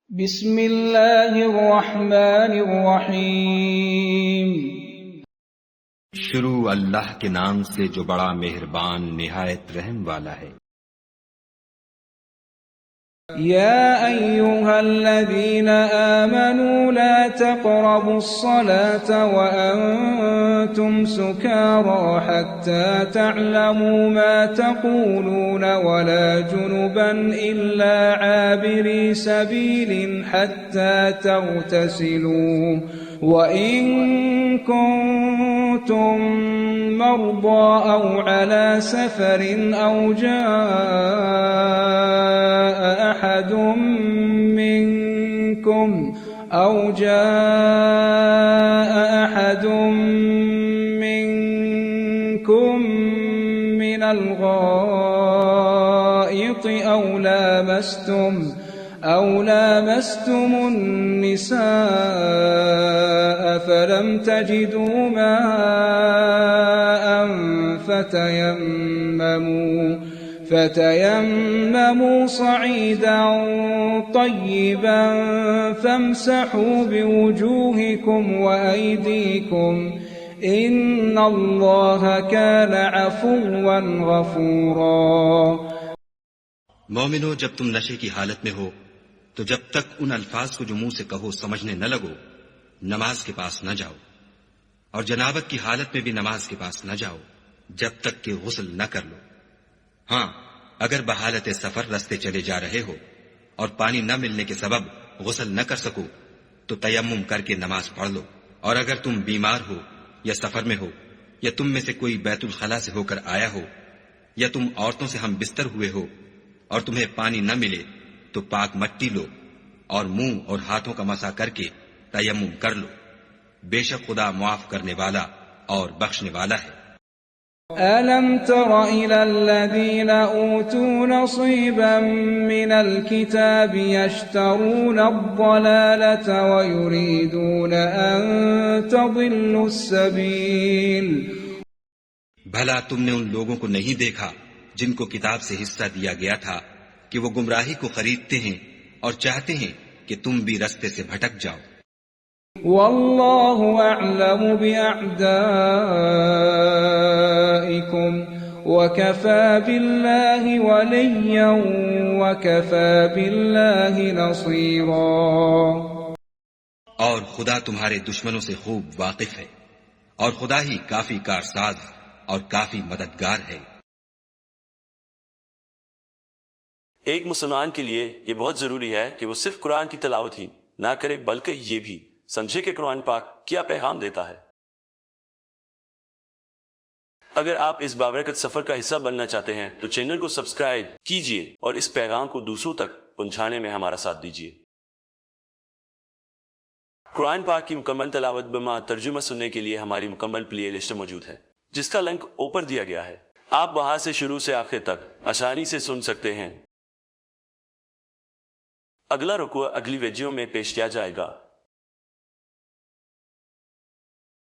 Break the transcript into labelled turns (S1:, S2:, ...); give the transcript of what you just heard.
S1: بسم اللہ الرحمن الرحیم۔
S2: شروع اللہ کے نام سے جو بڑا مہربان نہایت رحم والا ہے۔
S1: یا ایہا الذین آمنوا لا تقربوا الصلاة وانتم سکارى حتى تعلموا ما تقولون ولا جنبا الا عابري سبيل حتى تغتسلوا وإن كنتم مرضى أو على سفر أو جاء أحد منكم من الغائط أو لامستم النساء فلم تجدوا ماء فتيمموا صعيدا طيبا فامسحوا بوجوهكم وأيديكم إن الله كان عفوا غفورا۔
S2: مومنو، جب تم نشے کی حالت میں ہو تو جب تک ان الفاظ کو جو منہ سے کہو سمجھنے نہ لگو نماز کے پاس نہ جاؤ، اور جنابت کی حالت میں بھی نماز کے پاس نہ جاؤ جب تک کہ غسل نہ کر لو۔ ہاں، اگر بحالت سفر رستے چلے جا رہے ہو اور پانی نہ ملنے کے سبب غسل نہ کر سکو تو تیمم کر کے نماز پڑھ لو، اور اگر تم بیمار ہو یا سفر میں ہو یا تم میں سے کوئی بیت الخلا سے ہو کر آیا ہو یا تم عورتوں سے ہم بستر ہوئے ہو اور تمہیں پانی نہ ملے تو پاک مٹی لو اور منہ اور ہاتھوں کا مسح کر کے تیمم کر لو، بے شک خدا معاف کرنے والا اور بخشنے والا ہے۔
S1: أَلَمْ تَرَ إِلَى الَّذِينَ أُوتُوا نَصِيبًا مِنَ الْكِتَابِ يَشْتَرُونَ الضَّلَالَةَ وَيُرِيدُونَ أَن تَضِلُّوا السَّبِيلَ۔
S2: بھلا تم نے ان لوگوں کو نہیں دیکھا جن کو کتاب سے حصہ دیا گیا تھا کہ وہ گمراہی کو خریدتے ہیں اور چاہتے ہیں کہ تم بھی رستے سے بھٹک جاؤ۔
S1: واللہ اعلم باعدائکم وکفى باللہ ولیا وکفى باللہ نصیرا۔
S2: اور خدا تمہارے دشمنوں سے خوب واقف ہے، اور خدا ہی کافی کارساز اور کافی مددگار ہے۔
S3: ایک مسلمان کے لیے یہ بہت ضروری ہے کہ وہ صرف قرآن کی تلاوت ہی نہ کرے بلکہ یہ بھی سمجھے کہ قرآن پاک کیا پیغام دیتا ہے۔ اگر آپ اس بابرکت سفر کا حصہ بننا چاہتے ہیں تو چینل کو سبسکرائب کیجئے اور اس پیغام کو دوسروں تک پہنچانے میں ہمارا ساتھ دیجئے۔ قرآن پاک کی مکمل تلاوت بما ترجمہ سننے کے لیے ہماری مکمل پلے لسٹ موجود ہے، جس کا لنک اوپر دیا گیا ہے۔ آپ وہاں سے شروع سے آخر تک آسانی سے سن سکتے ہیں۔ اگلا رکوع اگلی ویڈیو میں پیش کیا جائے گا۔